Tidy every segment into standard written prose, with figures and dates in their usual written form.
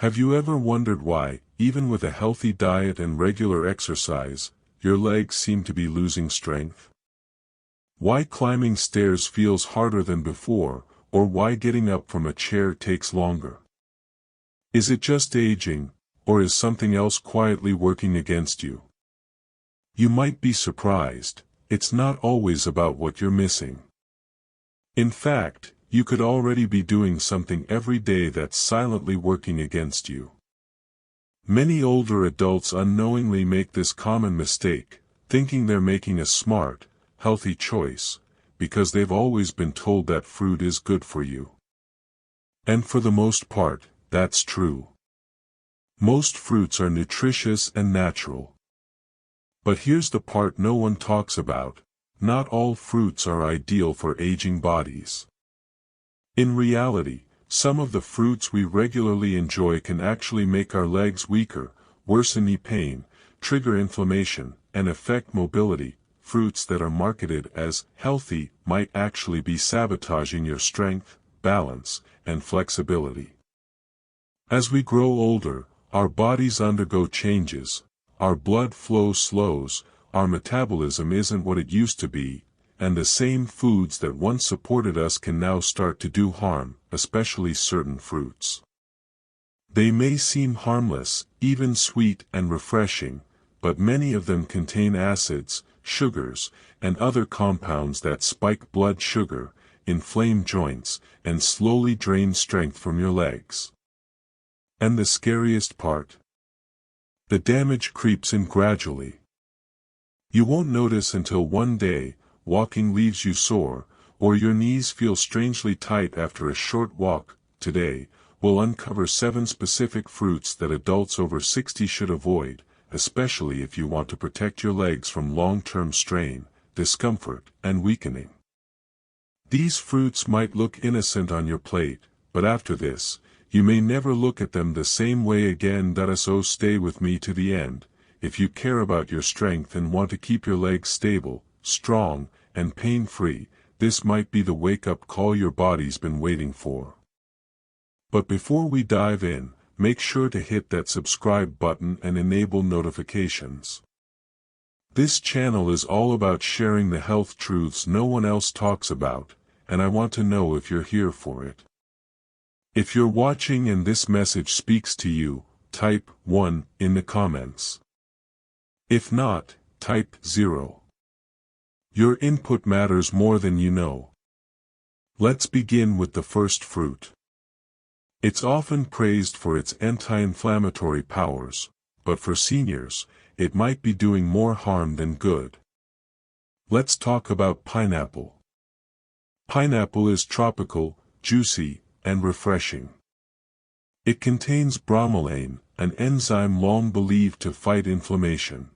Have you ever wondered why, even with a healthy diet and regular exercise, your legs seem to be losing strength? Why climbing stairs feels harder than before, or why getting up from a chair takes longer? Is it just aging, or is something else quietly working against you? You might be surprised, it's not always about what you're missing. In fact, you could already be doing something every day that's silently working against you. Many older adults unknowingly make this common mistake, thinking they're making a smart, healthy choice, because they've always been told that fruit is good for you. And for the most part, that's true. Most fruits are nutritious and natural. But here's the part no one talks about: not all fruits are ideal for aging bodies. In reality, some of the fruits we regularly enjoy can actually make our legs weaker, worsen knee pain, trigger inflammation, and affect mobility. Fruits that are marketed as healthy might actually be sabotaging your strength, balance, and flexibility. As we grow older, our bodies undergo changes, our blood flow slows, our metabolism isn't what it used to be, and the same foods that once supported us can now start to do harm, especially certain fruits. They may seem harmless, even sweet and refreshing, but many of them contain acids, sugars, and other compounds that spike blood sugar, inflame joints, and slowly drain strength from your legs. And the scariest part? The damage creeps in gradually. You won't notice until one day, walking leaves you sore, or your knees feel strangely tight after a short walk. Today, we'll uncover 7 specific fruits that adults over 60 should avoid, especially if you want to protect your legs from long-term strain, discomfort, and weakening. These fruits might look innocent on your plate, but after this, you may never look at them the same way again. So stay with me to the end, if you care about your strength and want to keep your legs stable, strong, and pain-free. This might be the wake-up call your body's been waiting for. But before we dive in, make sure to hit that subscribe button and enable notifications. This channel is all about sharing the health truths no one else talks about, and I want to know if you're here for it. If you're watching and this message speaks to you, type 1 in the comments. If not, type 0. Your input matters more than you know. Let's begin with the first fruit. It's often praised for its anti-inflammatory powers, but for seniors, it might be doing more harm than good. Let's talk about pineapple. Pineapple is tropical, juicy, and refreshing. It contains bromelain, an enzyme long believed to fight inflammation.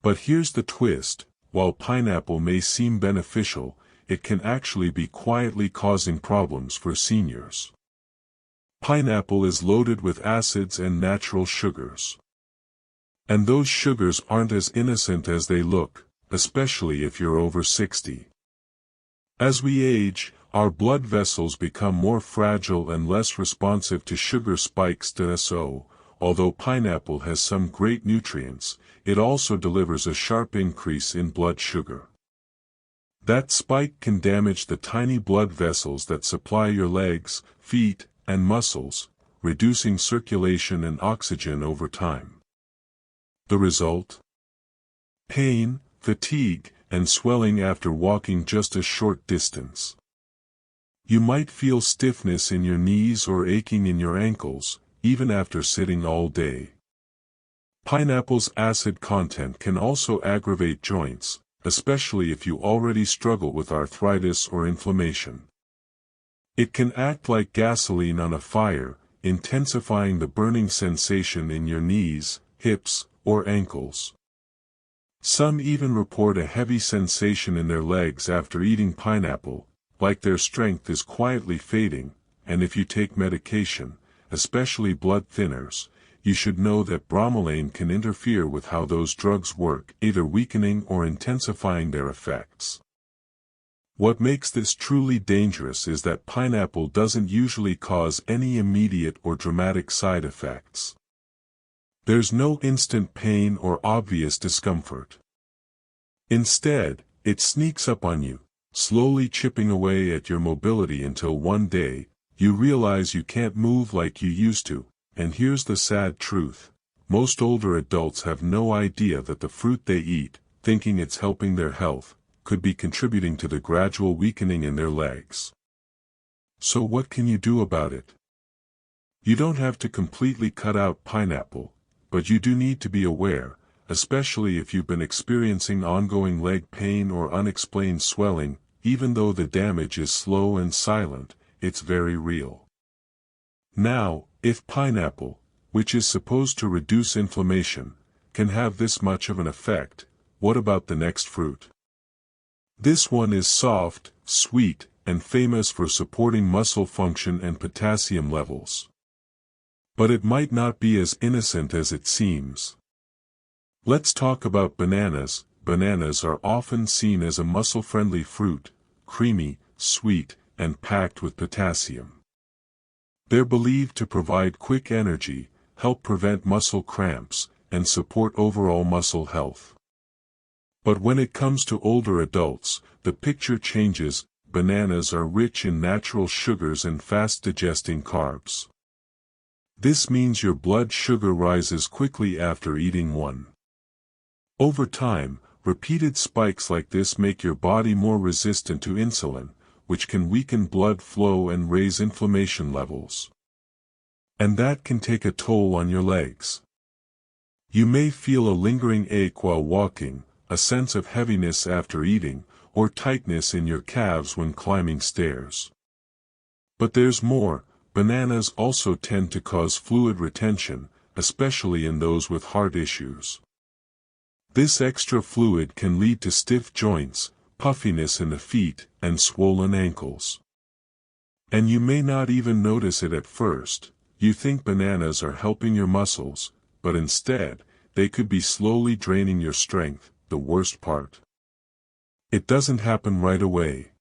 But here's the twist: while pineapple may seem beneficial, it can actually be quietly causing problems for seniors. Pineapple is loaded with acids and natural sugars. And those sugars aren't as innocent as they look, especially if you're over 60. As we age, our blood vessels become more fragile and less responsive to sugar spikes. So, although pineapple has some great nutrients, it also delivers a sharp increase in blood sugar. That spike can damage the tiny blood vessels that supply your legs, feet, and muscles, reducing circulation and oxygen over time. The result? Pain, fatigue, and swelling after walking just a short distance. You might feel stiffness in your knees or aching in your ankles, even after sitting all day. Pineapple's acid content can also aggravate joints, especially if you already struggle with arthritis or inflammation. It can act like gasoline on a fire, intensifying the burning sensation in your knees, hips, or ankles. Some even report a heavy sensation in their legs after eating pineapple, like their strength is quietly fading. And if you take medication, especially blood thinners, you should know that bromelain can interfere with how those drugs work, either weakening or intensifying their effects. What makes this truly dangerous is that pineapple doesn't usually cause any immediate or dramatic side effects. There's no instant pain or obvious discomfort. Instead, it sneaks up on you, slowly chipping away at your mobility until one day, you realize you can't move like you used to. And here's the sad truth. Most older adults have no idea that the fruit they eat, thinking it's helping their health, could be contributing to the gradual weakening in their legs. So what can you do about it? You don't have to completely cut out pineapple, but you do need to be aware, especially if you've been experiencing ongoing leg pain or unexplained swelling. Even though the damage is slow and silent, it's very real. Now, if pineapple, which is supposed to reduce inflammation, can have this much of an effect, what about the next fruit? This one is soft, sweet, and famous for supporting muscle function and potassium levels. But it might not be as innocent as it seems. Let's talk about bananas. Bananas are often seen as a muscle-friendly fruit, creamy, sweet, and packed with potassium. They're believed to provide quick energy, help prevent muscle cramps, and support overall muscle health. But when it comes to older adults, the picture changes. Bananas are rich in natural sugars and fast-digesting carbs. This means your blood sugar rises quickly after eating one. Over time, repeated spikes like this make your body more resistant to insulin, which can weaken blood flow and raise inflammation levels. And that can take a toll on your legs. You may feel a lingering ache while walking, a sense of heaviness after eating, or tightness in your calves when climbing stairs. But there's more. Bananas also tend to cause fluid retention, especially in those with heart issues. This extra fluid can lead to stiff joints, puffiness in the feet, and swollen ankles. And you may not even notice it at first. You think bananas are helping your muscles, but instead, they could be slowly draining your strength. The worst part. It doesn't happen right away.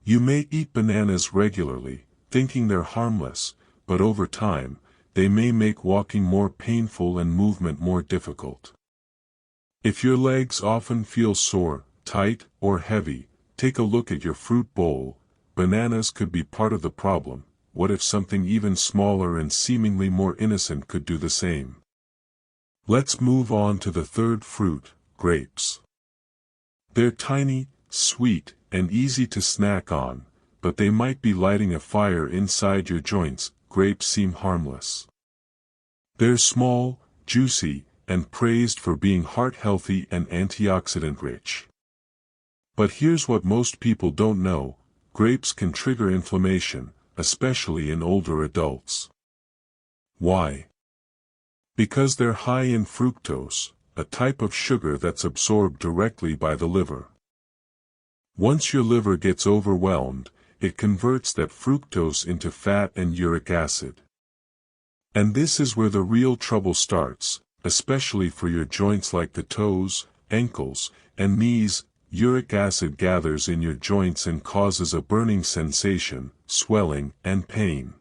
You may eat bananas regularly, thinking they're harmless, but over time, they may make walking more painful and movement more difficult. If your legs often feel sore, tight, or heavy, take a look at your fruit bowl. Bananas could be part of the problem. What if something even smaller and seemingly more innocent could do the same? Let's move on to the third fruit, grapes. They're tiny, sweet, and easy to snack on, but they might be lighting a fire inside your joints. Grapes seem harmless. They're small, juicy, and praised for being heart-healthy and antioxidant-rich. But here's what most people don't know: grapes can trigger inflammation, especially in older adults. Why? Because they're high in fructose, a type of sugar that's absorbed directly by the liver. Once your liver gets overwhelmed, it converts that fructose into fat and uric acid. And this is where the real trouble starts, especially for your joints like the toes, ankles, and knees. Uric acid gathers in your joints and causes a burning sensation, swelling, and pain.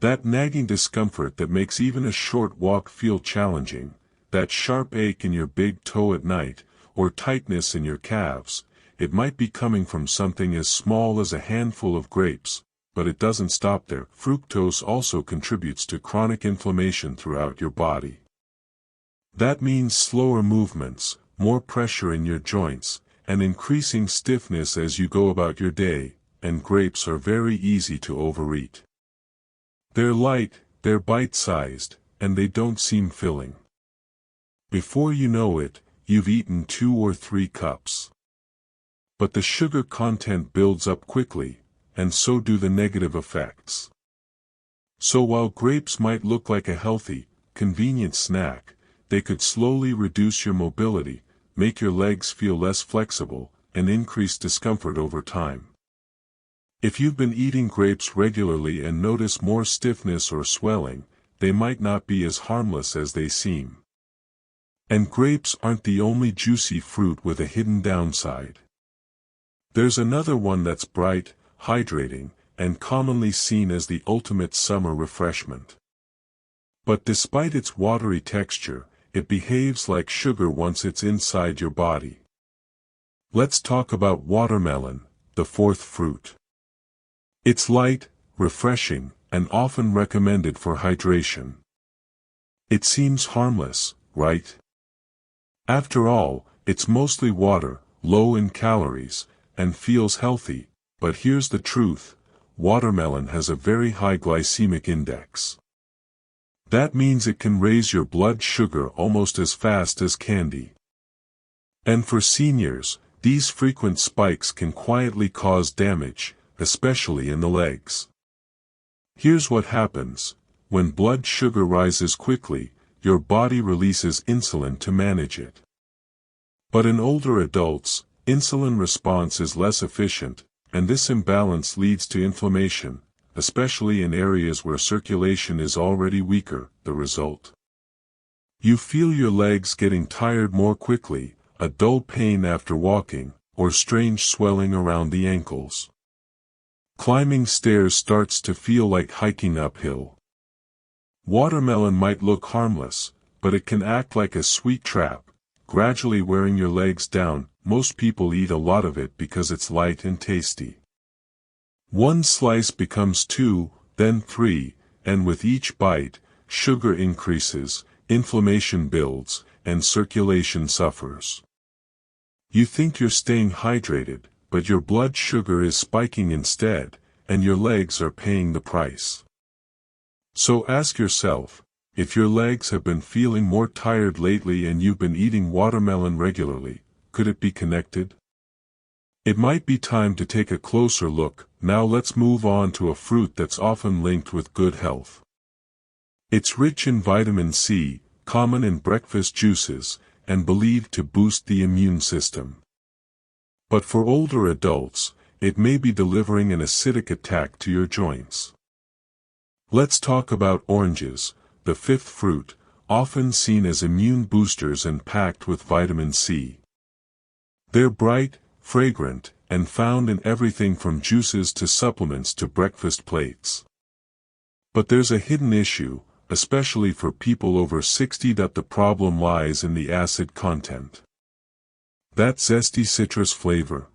That nagging discomfort that makes even a short walk feel challenging, that sharp ache in your big toe at night, or tightness in your calves, it might be coming from something as small as a handful of grapes, but it doesn't stop there. Fructose also contributes to chronic inflammation throughout your body. That means slower movements, more pressure in your joints, and increasing stiffness as you go about your day, and grapes are very easy to overeat. They're light, they're bite-sized, and they don't seem filling. Before you know it, you've eaten 2 or 3 cups. But the sugar content builds up quickly, and so do the negative effects. So while grapes might look like a healthy, convenient snack, they could slowly reduce your mobility, make your legs feel less flexible, and increase discomfort over time. If you've been eating grapes regularly and notice more stiffness or swelling, they might not be as harmless as they seem. And grapes aren't the only juicy fruit with a hidden downside. There's another one that's bright, hydrating, and commonly seen as the ultimate summer refreshment. But despite its watery texture, it behaves like sugar once it's inside your body. Let's talk about watermelon, the fourth fruit. It's light, refreshing, and often recommended for hydration. It seems harmless, right? After all, it's mostly water, low in calories, and feels healthy, but here's the truth: watermelon has a very high glycemic index. That means it can raise your blood sugar almost as fast as candy. And for seniors, these frequent spikes can quietly cause damage, especially in the legs. Here's what happens: when blood sugar rises quickly, your body releases insulin to manage it. But in older adults, insulin response is less efficient, and this imbalance leads to inflammation, especially in areas where circulation is already weaker. The result? You feel your legs getting tired more quickly, a dull pain after walking, or strange swelling around the ankles. Climbing stairs starts to feel like hiking uphill. Watermelon might look harmless, but it can act like a sweet trap, gradually wearing your legs down. Most people eat a lot of it because it's light and tasty. One slice becomes 2, then 3, and with each bite, sugar increases, inflammation builds, and circulation suffers. You think you're staying hydrated, but your blood sugar is spiking instead, and your legs are paying the price. So ask yourself, if your legs have been feeling more tired lately and you've been eating watermelon regularly, could it be connected? It might be time to take a closer look. Now let's move on to a fruit that's often linked with good health. It's rich in vitamin C, common in breakfast juices, and believed to boost the immune system. But for older adults, it may be delivering an acidic attack to your joints. Let's talk about oranges, the fifth fruit, often seen as immune boosters and packed with vitamin C. They're bright, fragrant, and found in everything from juices to supplements to breakfast plates. But there's a hidden issue, especially for people over 60, that the problem lies in the acid content. That zesty citrus flavor.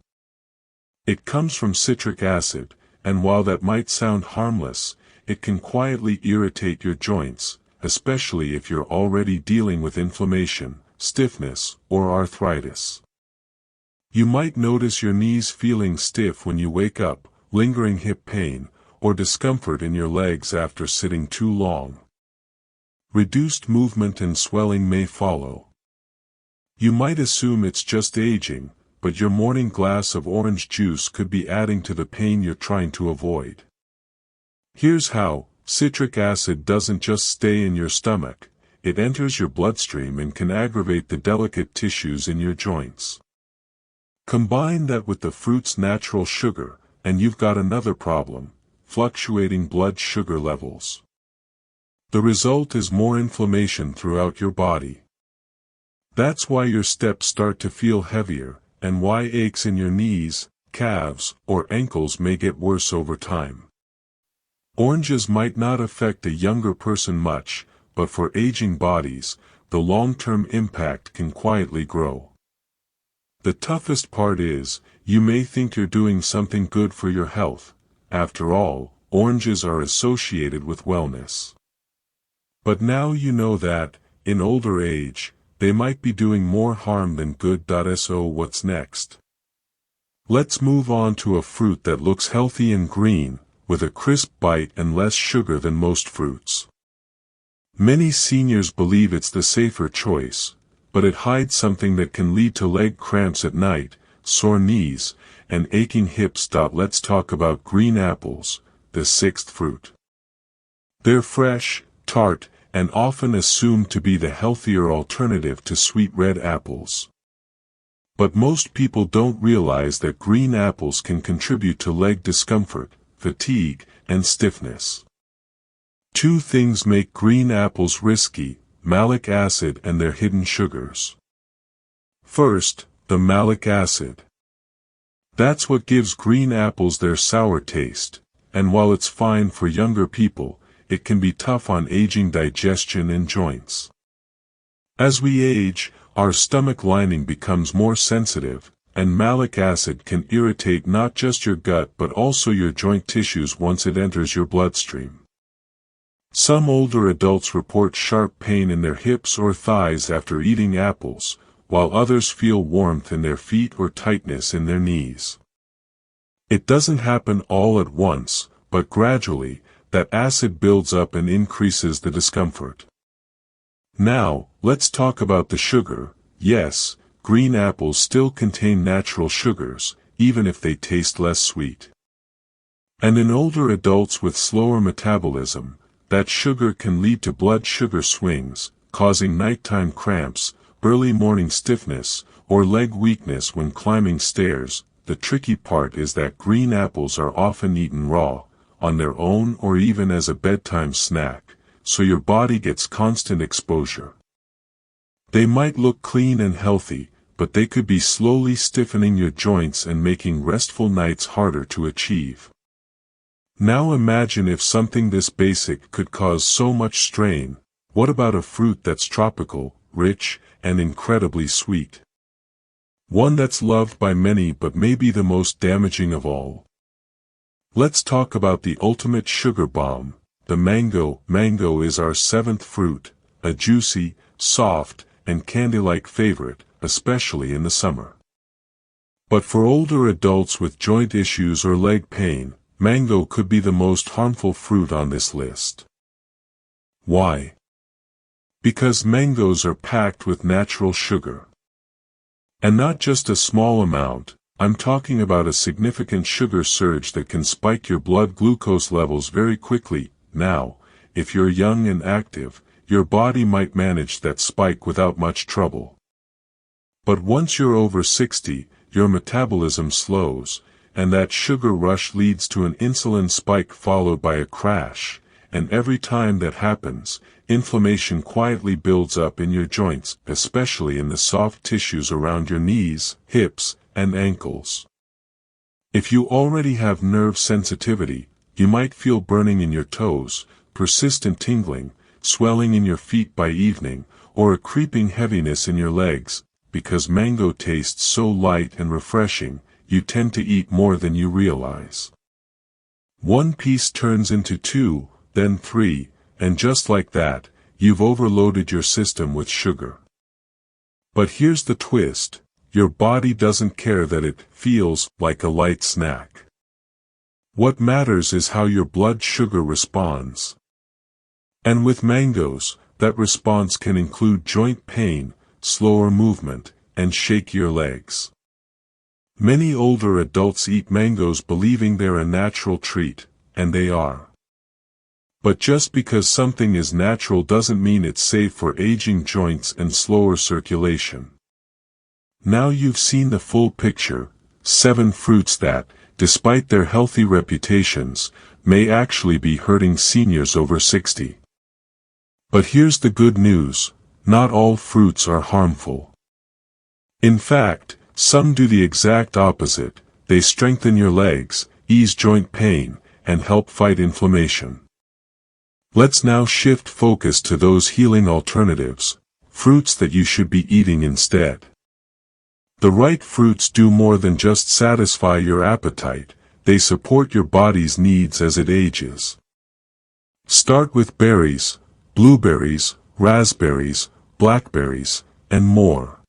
It comes from citric acid, and while that might sound harmless, it can quietly irritate your joints, especially if you're already dealing with inflammation, stiffness, or arthritis. You might notice your knees feeling stiff when you wake up, lingering hip pain, or discomfort in your legs after sitting too long. Reduced movement and swelling may follow. You might assume it's just aging, but your morning glass of orange juice could be adding to the pain you're trying to avoid. Here's how: citric acid doesn't just stay in your stomach, it enters your bloodstream and can aggravate the delicate tissues in your joints. Combine that with the fruit's natural sugar, and you've got another problem: fluctuating blood sugar levels. The result is more inflammation throughout your body. That's why your steps start to feel heavier, and why aches in your knees, calves, or ankles may get worse over time. Oranges might not affect a younger person much, but for aging bodies, the long-term impact can quietly grow. The toughest part is, you may think you're doing something good for your health. After all, oranges are associated with wellness. But now you know that, in older age, they might be doing more harm than good. So what's next? Let's move on to a fruit that looks healthy and green, with a crisp bite and less sugar than most fruits. Many seniors believe it's the safer choice, but it hides something that can lead to leg cramps at night, sore knees, and aching hips. Let's talk about green apples, the sixth fruit. They're fresh, tart, and often assumed to be the healthier alternative to sweet red apples. But most people don't realize that green apples can contribute to leg discomfort, fatigue, and stiffness. Two things make green apples risky: malic acid and their hidden sugars. First, the malic acid. That's what gives green apples their sour taste, and while it's fine for younger people, it can be tough on aging digestion and joints. As we age, our stomach lining becomes more sensitive, and malic acid can irritate not just your gut but also your joint tissues once it enters your bloodstream. Some older adults report sharp pain in their hips or thighs after eating apples, while others feel warmth in their feet or tightness in their knees. It doesn't happen all at once, but gradually, that acid builds up and increases the discomfort. Now, let's talk about the sugar. Yes, green apples still contain natural sugars, even if they taste less sweet. And in older adults with slower metabolism, that sugar can lead to blood sugar swings, causing nighttime cramps, early morning stiffness, or leg weakness when climbing stairs. The tricky part is that green apples are often eaten raw, on their own or even as a bedtime snack, so your body gets constant exposure. They might look clean and healthy, but they could be slowly stiffening your joints and making restful nights harder to achieve. Now imagine if something this basic could cause so much strain. What about a fruit that's tropical, rich, and incredibly sweet? One that's loved by many but maybe the most damaging of all. Let's talk about the ultimate sugar bomb, the mango. Mango is our seventh fruit, a juicy, soft, and candy-like favorite, especially in the summer. But for older adults with joint issues or leg pain, mango could be the most harmful fruit on this list. Why? Because mangoes are packed with natural sugar. And not just a small amount, I'm talking about a significant sugar surge that can spike your blood glucose levels very quickly. Now, if you're young and active, your body might manage that spike without much trouble. But once you're over 60, your metabolism slows, and that sugar rush leads to an insulin spike followed by a crash, and every time that happens, inflammation quietly builds up in your joints, especially in the soft tissues around your knees, hips, and ankles. If you already have nerve sensitivity, you might feel burning in your toes, persistent tingling, swelling in your feet by evening, or a creeping heaviness in your legs. Because mango tastes so light and refreshing, you tend to eat more than you realize. One piece turns into 2, then 3, and just like that, you've overloaded your system with sugar. But here's the twist, your body doesn't care that it feels like a light snack. What matters is how your blood sugar responds. And with mangoes, that response can include joint pain, slower movement, and shakier legs. Many older adults eat mangoes believing they're a natural treat, and they are. But just because something is natural doesn't mean it's safe for aging joints and slower circulation. Now you've seen the full picture, 7 fruits that, despite their healthy reputations, may actually be hurting seniors over 60. But here's the good news, not all fruits are harmful. In fact, some do the exact opposite. They strengthen your legs, ease joint pain, and help fight inflammation. Let's now shift focus to those healing alternatives, fruits that you should be eating instead. The right fruits do more than just satisfy your appetite, they support your body's needs as it ages. Start with berries, blueberries, raspberries, blackberries, and more.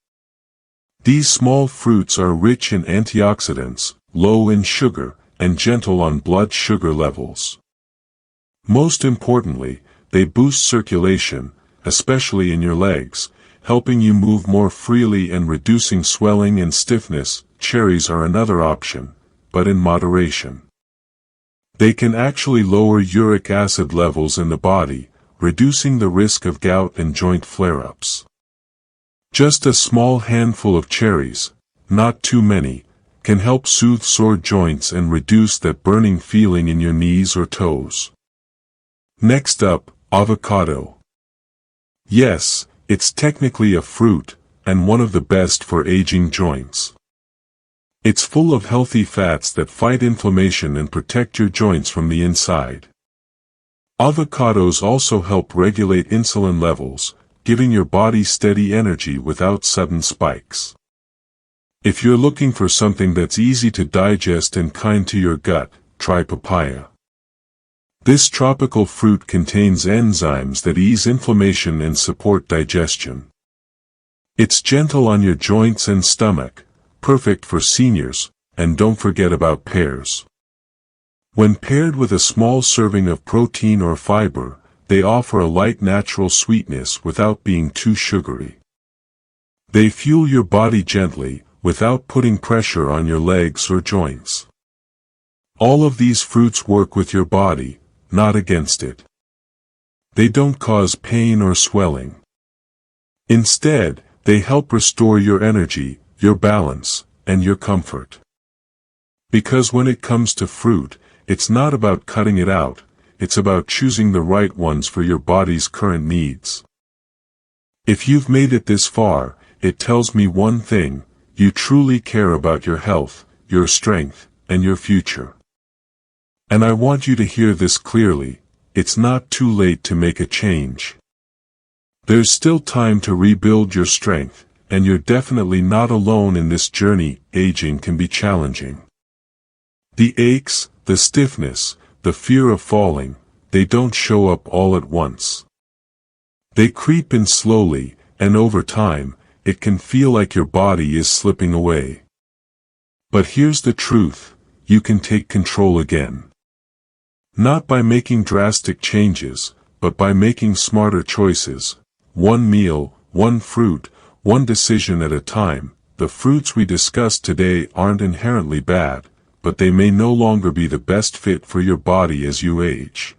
These small fruits are rich in antioxidants, low in sugar, and gentle on blood sugar levels. Most importantly, they boost circulation, especially in your legs, helping you move more freely and reducing swelling and stiffness. Cherries are another option, but in moderation. They can actually lower uric acid levels in the body, reducing the risk of gout and joint flare-ups. Just a small handful of cherries, not too many, can help soothe sore joints and reduce that burning feeling in your knees or toes. Next up, avocado. Yes, it's technically a fruit, and one of the best for aging joints. It's full of healthy fats that fight inflammation and protect your joints from the inside. Avocados also help regulate insulin levels, giving your body steady energy without sudden spikes. If you're looking for something that's easy to digest and kind to your gut, try papaya. This tropical fruit contains enzymes that ease inflammation and support digestion. It's gentle on your joints and stomach, perfect for seniors, and don't forget about pears. When paired with a small serving of protein or fiber, they offer a light natural sweetness without being too sugary. They fuel your body gently, without putting pressure on your legs or joints. All of these fruits work with your body, not against it. They don't cause pain or swelling. Instead, they help restore your energy, your balance, and your comfort. Because when it comes to fruit, it's not about cutting it out, it's about choosing the right ones for your body's current needs. If you've made it this far, it tells me one thing: you truly care about your health, your strength, and your future. And I want you to hear this clearly: it's not too late to make a change. There's still time to rebuild your strength, and you're definitely not alone in this journey. Aging can be challenging. The aches, the stiffness, the fear of falling, they don't show up all at once. They creep in slowly, and over time, it can feel like your body is slipping away. But here's the truth: you can take control again. Not by making drastic changes, but by making smarter choices. One meal, one fruit, one decision at a time. The fruits we discussed today aren't inherently bad, but they may no longer be the best fit for your body as you age.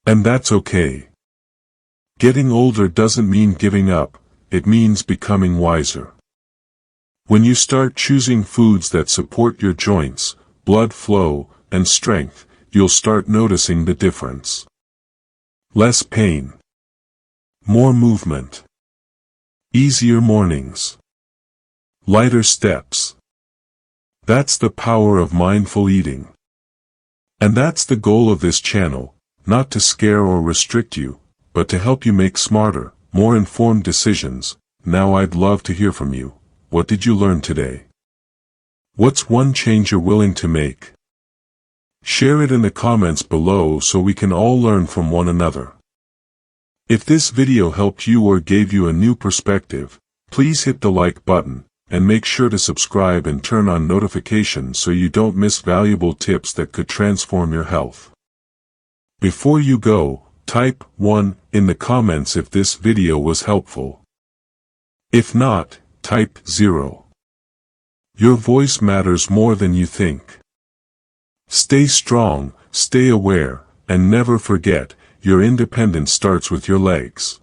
And that's okay. Getting older doesn't mean giving up, it means becoming wiser. When you start choosing foods that support your joints, blood flow, and strength, you'll start noticing the difference. Less pain. More movement. Easier mornings. Lighter steps. That's the power of mindful eating. And that's the goal of this channel, not to scare or restrict you, but to help you make smarter, more informed decisions. Now I'd love to hear from you. What did you learn today? What's one change you're willing to make? Share it in the comments below so we can all learn from one another. If this video helped you or gave you a new perspective, please hit the like button, and make sure to subscribe and turn on notifications so you don't miss valuable tips that could transform your health. Before you go, type 1 in the comments if this video was helpful. If not, type 0. Your voice matters more than you think. Stay strong, stay aware, and never forget, your independence starts with your legs.